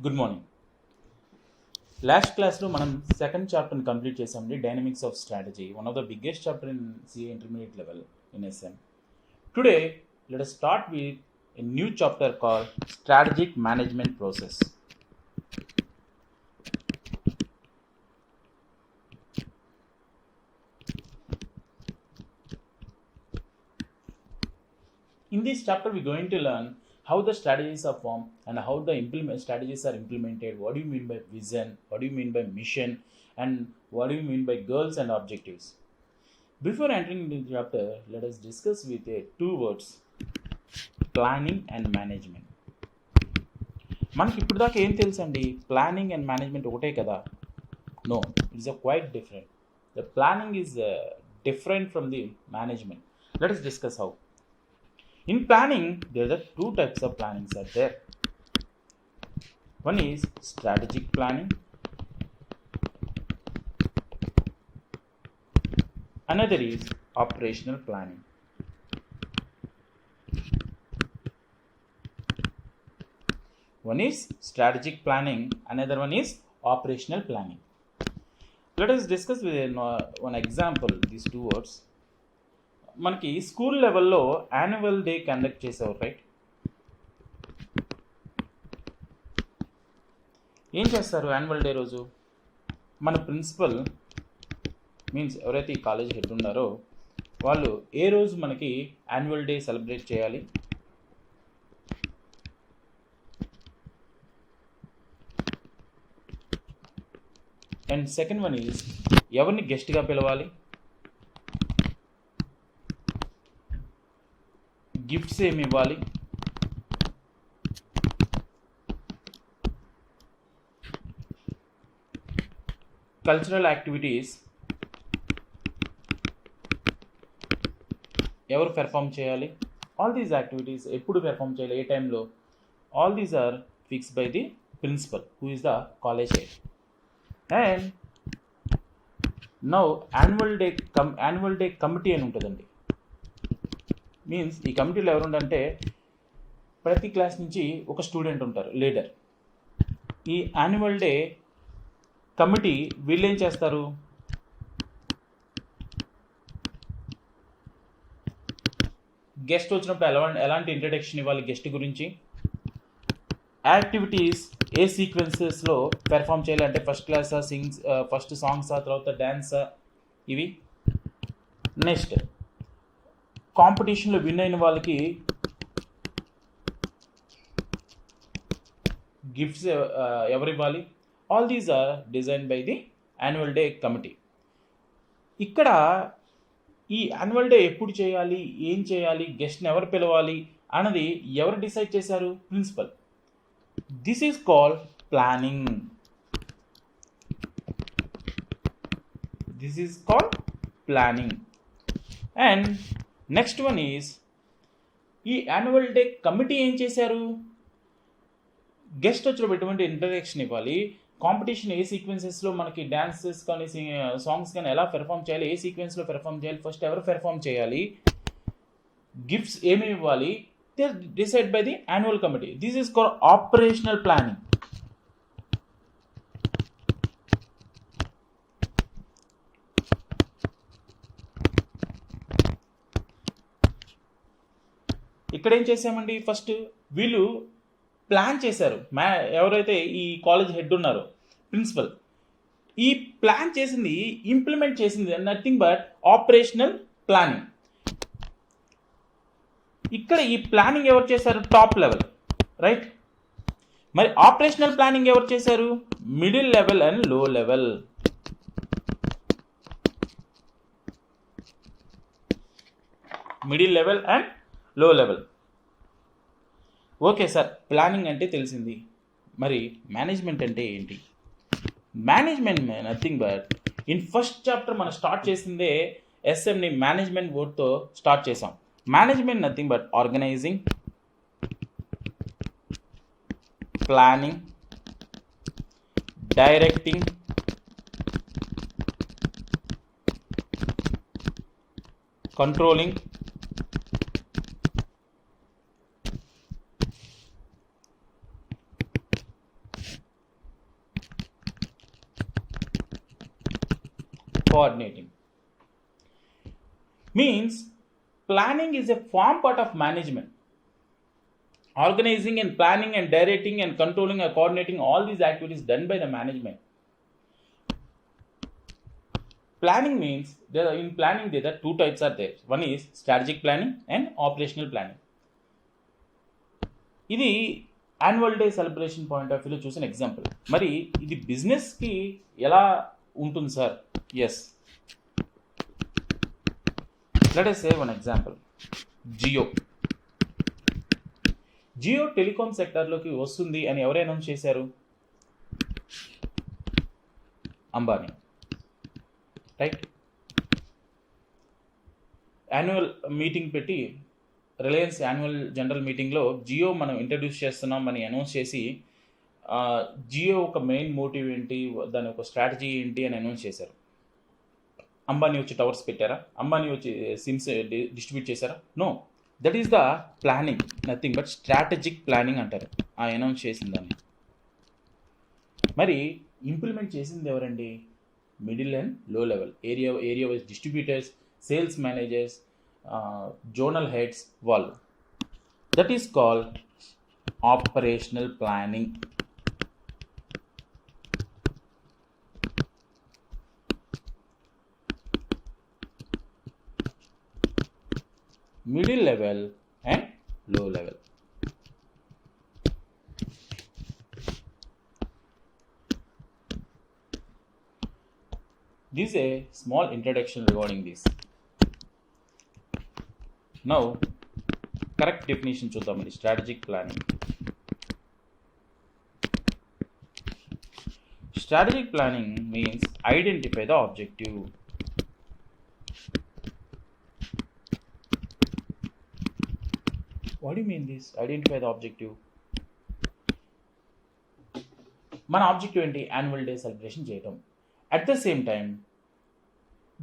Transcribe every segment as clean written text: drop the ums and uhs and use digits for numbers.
Good morning. Last క్లాస్లో మనం second చాప్టర్ని complete చేసామండి, dynamics of strategy, one of the biggest chapter in CA intermediate level in SM. Today let us start with a new chapter called strategic management process. In this chapter we're going to learn how the strategies are formed and how the strategies are implemented. What do you mean by vision? What do you mean by mission? And what do you mean by goals and objectives? Before entering into the chapter, let us discuss with two words: planning and management. మనకి ఇప్పుడు దాకా ఏం తెలుసండి? Planning and management ఒకటే కదా? No, it's a quite different. The planning is different from the management. Let us discuss how. In planning, there are two types of plannings are there. One is strategic planning. Another is operational planning. One is strategic planning, another one is operational planning. Let us discuss with one example these two words. మనకి school లెవెల్లో annual day conduct చేసేవారు, right? ఏం చేస్తారు annual day రోజు? మన principal means ఎవరైతే ఈ college head ఉన్నారో వాళ్ళు ఏ రోజు మనకి యాన్యువల్ డే సెలబ్రేట్ చేయాలి? అండ్ సెకండ్ వన్ ఈజ్ ఎవరిని గెస్ట్గా పిలవాలి, గిఫ్ట్స్ ఏమి ఇవ్వాలి, కల్చరల్ యాక్టివిటీస్ ఎవరు పెర్ఫామ్ చేయాలి, ఆల్ దీస్ యాక్టివిటీస్ ఎప్పుడు పెర్ఫామ్ చేయాలి, ఏ టైంలో, all these are fixed by the principal who is the college head. And now annual day committee అని ఉంటుందండి. మీన్స్ ఈ కమిటీలో ఎవరు ఉండంటే ప్రతి క్లాస్ నుంచి ఒక స్టూడెంట్ ఉంటారు, లీడర్. ఈ యాన్యువల్ డే కమిటీ వీళ్ళు ఏం చేస్తారు? గెస్ట్ వచ్చినప్పుడు ఎలాంటి ఇంట్రడక్షన్ ఇవ్వాలి గెస్ట్ గురించి, యాక్టివిటీస్ ఏ సీక్వెన్సెస్లో పెర్ఫామ్ చేయాలి, అంటే ఫస్ట్ క్లాసా, ఫస్ట్ సాంగ్సా, తర్వాత డ్యాన్సా, ఇవి. నెక్స్ట్ కాంపిటీషన్లో విన్ అయిన వాళ్ళకి గిఫ్ట్స్ ఎవరివ్వాలి, all these are design by the annual day committee. ఇక్కడ ఈ యాన్యువల్ డే ఎప్పుడు చేయాలి, ఏం చేయాలి, గెస్ట్ని ఎవరు పిలవాలి అన్నది ఎవరు డిసైడ్ చేశారు? Principal. This is called planning. This is called planning. And next one is ఈ యాన్యువల్ డే కమిటీ ఏం చేశారు? గెస్ట్ వచ్చినప్పుడు ఎటువంటి ఇంట్రడక్షన్ ఇవ్వాలి, కాంపిటీషన్ ఏ సీక్వెన్సెస్లో మనకి డ్యాన్సెస్ కానీ సాంగ్స్ కానీ ఎలా పెర్ఫామ్ చేయాలి, ఏ సీక్వెన్స్లో పెర్ఫామ్ చేయాలి, ఫస్ట్ ఎవరు పెర్ఫామ్ చేయాలి, గిఫ్ట్స్ ఏమి ఇవ్వాలి, they decide by the annual committee. This is called operational planning. ఇక్కడ ఏం చేసామండి? ఫస్ట్ వీళ్ళు ప్లాన్ చేశారు. ఎవరైతే ఈ కాలేజ్ హెడ్ ఉన్నారో ప్రిన్సిపల్, ఈ ప్లాన్ చేసింది, ఇంప్లిమెంట్ చేసింది నథింగ్ బట్ ఆపరేషనల్ ప్లానింగ్. ఇక్కడ ఈ ప్లానింగ్ ఎవరు చేశారు? Top level, right? మరి ఆపరేషనల్ ప్లానింగ్ ఎవరు చేశారు? Middle level and low level. Middle level and low level. Okay sir, planning అంటే తెలిసింది, మరి మేనేజ్మెంట్ అంటే ఏంటి? Management nothing but in first chapter మనం స్టార్ట్ చేసిందే SMని మేనేజ్మెంట్ వర్డ్తో స్టార్ట్ చేసాం. Management nothing but organising, planning, directing, controlling, coordinating. Means planning is a form part of management. Organizing and planning and directing and controlling and coordinating all these activities done by the management. Planning means in planning there are two types are there. One is strategic planning and operational planning. ఇది annual day celebration point of వ్యూలో చూసిన example. మరి ఇది బిజినెస్కి ఎలా ఉంటుంది sir? Yes, let us say one example. Jio telecom సెక్టార్లోకి వస్తుంది అని ఎవరు అనౌన్స్ చేశారు? అంబానీ, రైట్? యాన్యువల్ మీటింగ్ పెట్టి రిలయన్స్ యాన్యువల్ జనరల్ మీటింగ్లో జియో మనం ఇంట్రడ్యూస్ చేస్తున్నాం అని అనౌన్స్ చేసి జియో ఒక మెయిన్ మోటివ్ ఏంటి, దాని ఒక స్ట్రాటజీ ఏంటి అని అనౌన్స్ చేశారు. అంబానీ వచ్చి టవర్స్ పెట్టారా? అంబానీ వచ్చి సిమ్స్ డిస్ట్రిబ్యూట్ చేశారా? No, that is the planning, nothing but strategic planning అంటారు ఆ అనౌన్స్ చేసిన దాన్ని. మరి ఇంప్లిమెంట్ చేసింది ఎవరండి? Middle and low level area wise distributors, sales managers, zonal heads వాళ్ళు. That is called operational planning. Middle level and low level. This is a small introduction regarding this. Now, correct definition చూద్దామండి. Strategic planning. Strategic planning means identify the objective. What do you mean this? Identify the objective. మన objective ఏంటి? Annual day celebration చేయటం. At the same time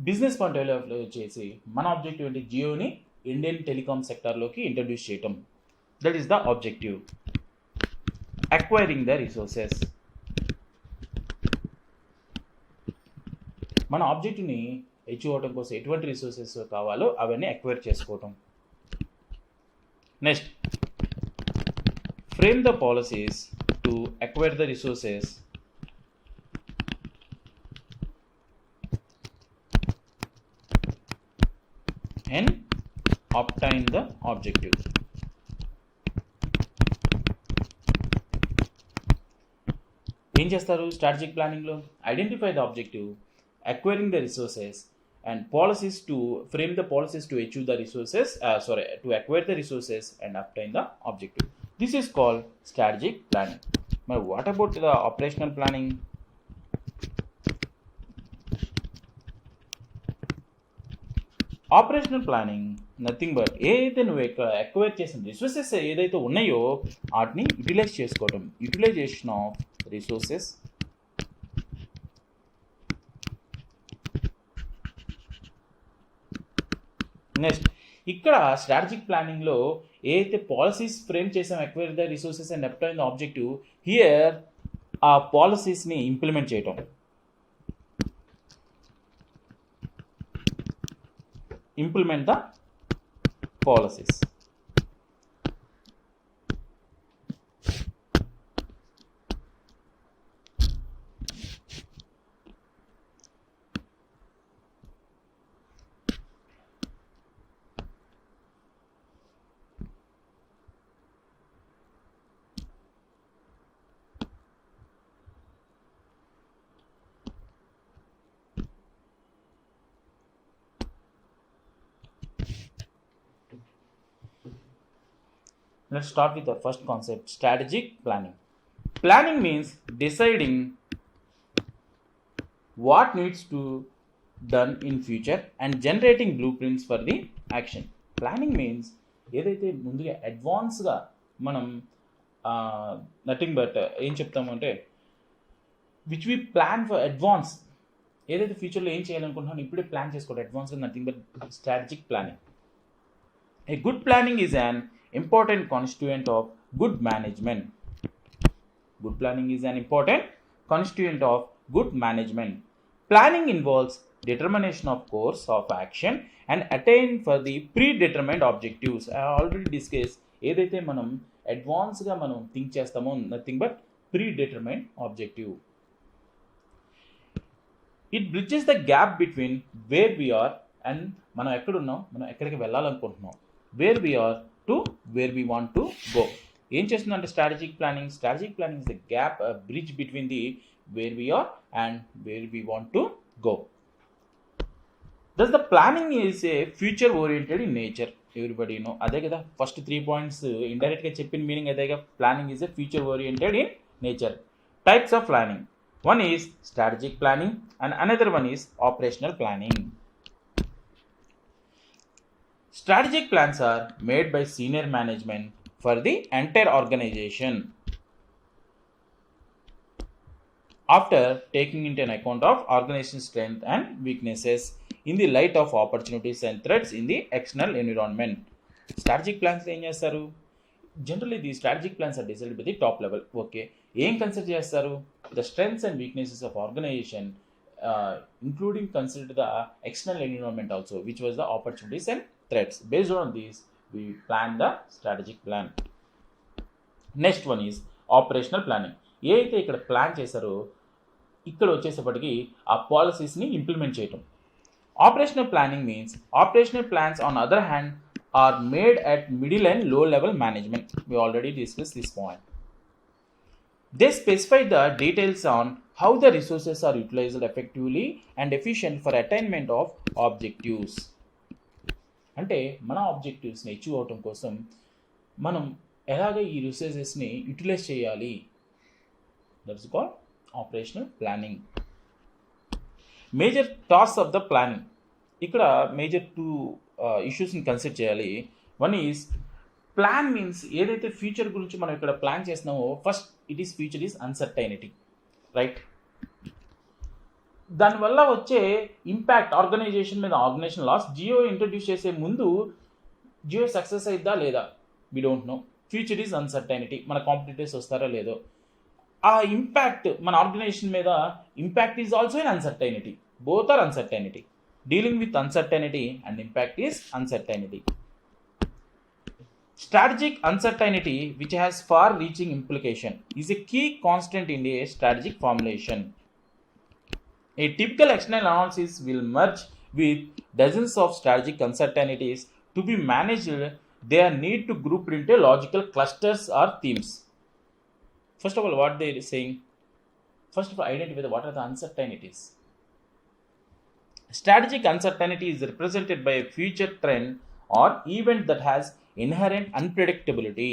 business point of వ్యూలో చేసి మన objective ఏంటి? Gionee Indian telecom సెక్టార్లోకి introduce చేయటం. That is the objective. Acquiring the resources. మన ఆబ్జెక్టివ్ని achieve అవడం కోసం ఎటువంటి రిసోర్సెస్ కావాలో అవన్నీ అక్వైర్ చేసుకోవటం. Next, frame the policies to acquire the resources and obtain the objective. ఏం చేస్తారు స్ట్రాటజిక్ ప్లానింగ్లో? Identify the objective, acquiring the resources and policies to frame the policies to achieve the resources, to acquire the resources and obtain the objective. This is called strategic planning. But what about the operational planning? Operational planning nothing but ఏదైతే నువ్వు acquire చేసిన resources ఏదైతే ఉన్నాయో వాటిని utilise చేసుకోవడం. Utilisation of resources. Next, ఇక్కడ strategic ప్లానింగ్లో ఏదైతే పాలసీస్ ఫ్రేమ్ చేసాం, acquire the resources and obtain the objective, here ఆ పాలసీస్ని ఇంప్లిమెంట్ చేయటం. Implement the policies. Let's start with the first concept, strategic planning. Planning means deciding what needs to done in future and generating blueprints for the action. Planning means ఏదైతే ముందుగా అడ్వాన్స్గా మనం nothing but ఏం చెప్తామంటే which we plan for advance. ఏదైతే ఫ్యూచర్లో ఏం చేయాలనుకుంటున్నాను ఇప్పుడే ప్లాన్ చేసుకోవడం అడ్వాన్స్గా, nothing but strategic planning. A good planning is an important constituent of good management. Good planning is an important constituent of good management. Planning involves determination of course of action and attain for the predetermined objectives. I already discussed ఏదైతే మనం అడ్వాన్స్గా మనం think చేస్తామో nothing but predetermined objective. It bridges the gap between where we are and మనం ఎక్కడున్నాం, మనం ఎక్కడికి వెళ్ళాలనుకుంటున్నాం, where we are to where we want to go. ఏం చేస్తుందంటే strategic planning is the gap bridge between the where we are and where we want to go. Thus the planning is a future oriented in nature. Everybody know అదే కదా first 3 points indirect గా చెప్పిన meaning అదేగా. Planning is a future oriented in nature. Types of planning. One is strategic planning and another one is operational planning. Strategic plans are made by senior management for the entire organization after taking into account of organization strength and weaknesses in the light of opportunities and threats in the external environment. Strategic plans ఏం చేస్తారు? Generally the strategic plans are decided by the top level. Okay, ఏం consider చేస్తారు? The strengths and weaknesses of organization including consider the external environment also, which was the opportunities and threats. Based on these we plan the strategic plan. Next one is operational planning. ఏ అయితే ఇక్కడ plan చేశారో ఇక్కడ వచ్చేసేపటికి ఆ పాలసీస్ని implement చేయటం. Operational planning means operational plans on other hand are made at middle and low level management. We already discussed this point. They specify the details on how the resources are utilized effectively and efficient for attainment of objectives. అంటే మన ఆబ్జెక్టివ్స్ని achieve అవటం కోసం మనం ఎలాగ ఈ రిసోర్సెస్ని utilise చేయాలి, that's called operational planning. Major task of the planning. ఇక్కడ మేజర్ 2 ఇష్యూస్ని కన్సిడర్ చేయాలి. వన్ ఈజ్ ప్లాన్ మీన్స్ ఏదైతే ఫ్యూచర్ గురించి మనం ఇక్కడ ప్లాన్ చేస్తున్నామో first future is uncertainty, right? దానివల్ల వచ్చే ఇంపాక్ట్ ఆర్గనైజేషన్ మీద, ఆర్గనైజేషన్ లాస్. జియో ఇంట్రడ్యూస్ చేసే ముందు జియో సక్సెస్ అయిద్దా లేదా we don't know. Future is uncertainty, మన కాంపిటీటర్స్ వస్తారో లేదో. ఆ ఇంపాక్ట్ మన ఆర్గనైజేషన్ మీద impact is also in uncertainty. Both are uncertainty. Dealing with uncertainty and impact is uncertainty. Strategic uncertainty, which has far-reaching implication, is a key constant in a strategic formulation. A typical external analysis will merge with dozens of strategic uncertainties to be managed. They are need to group into logical clusters or themes. First of all, what they are saying? First of all, identify what are the uncertainties. Strategic uncertainty is represented by a future trend or event that has inherent unpredictability.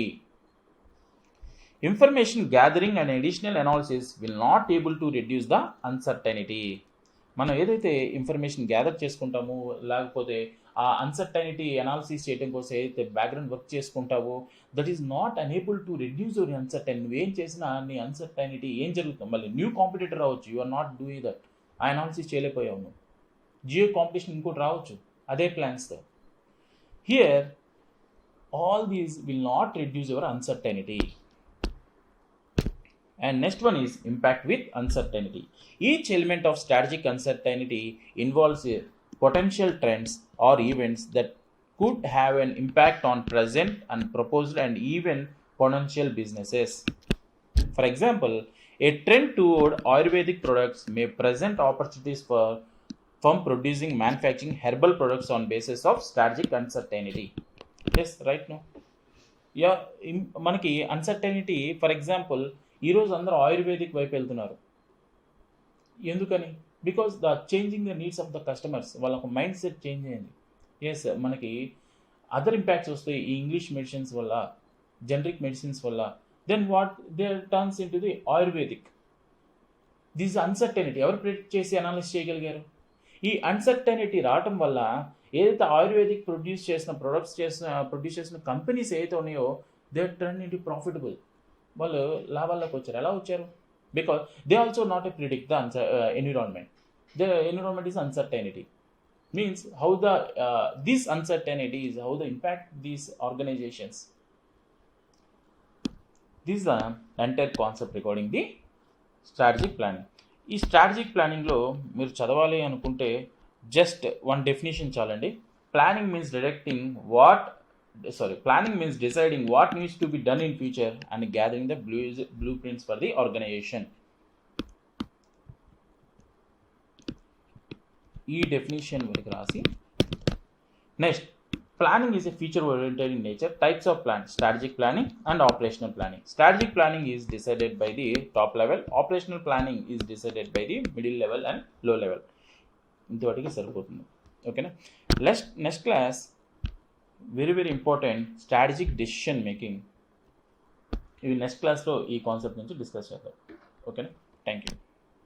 Information gathering and additional analysis will not able to reduce the uncertainty. మనం ఏదైతే information gather చేసుకుంటామో లేకపోతే ఆ uncertainty analysis చేయడం కోసం ఏదైతే background work చేసుకుంటావో that is not enable to reduce your uncertainty. నువ్వు ఏం చేసినా నీ అన్సర్టైనిటీ ఏం జరుగుతుంది, మళ్ళీ న్యూ కాంపిటీటర్ రావచ్చు, you are not doing that. ఆ అనాలిసిస్ చేయలేకపోయావు నువ్వు. జియో కాంపిటీషన్ ఇంకోటి రావచ్చు అదే ప్లాన్స్తో. Here all these will not reduce your uncertainty. And next one is impact with uncertainty. Each element of strategic uncertainty involves potential trends or events that could have an impact on present and proposed and even potential businesses. For example, a trend toward Ayurvedic products may present opportunities for from producing manufacturing herbal products on basis of strategic uncertainty. Yes, right now. Yeah, మనకి uncertainty for example ఈరోజు అందరూ ఆయుర్వేదిక్ వైపు వెళ్తున్నారు. ఎందుకని? Because the changing the needs of the customers. వాళ్ళకు mindset change అయింది. Yes, మనకి other impacts వస్తాయి ఈ ఇంగ్లీష్ మెడిసిన్స్ వల్ల, జనరిక్ మెడిసిన్స్ వల్ల. Then what they turns in to the ayurvedic. This uncertainty ఎవరు ప్రిడిక్ట్ చేసి అనాలిసిస్ చేయగలిగారు? ఈ అన్సర్టైనిటీ రావటం వల్ల ఏదైతే ఆయుర్వేదిక్ ప్రొడ్యూస్ చేసిన కంపెనీస్ ఏదైతే ఉన్నాయో they turn in to profitable. వాళ్ళు లాభాల్లోకి వచ్చారు. ఎలా వచ్చారు? Because they also not predict the environment. The environment is uncertainty. Means how the this uncertainty is how the impact these organizations. This is the entire concept regarding the strategic planning. ఈ strategic ప్లానింగ్లో మీరు చదవాలి అనుకుంటే just one definition చాలండి. Planning means deciding what needs to be done in future and gathering the blueprints for the organization. ఈ definition మనకి రాసి next, planning is a feature oriented in nature. Types of plan: strategic planning and operational planning. Strategic planning is decided by the top level. Operational planning is decided by the middle level and low level. ఇంతవరకు సరిపోతుంది. ఓకేనా. Next class very very important, strategic decision making. ఇవి next క్లాస్లో ఈ concept నుంచి discuss చేద్దాం. ఓకేనా. Thank you.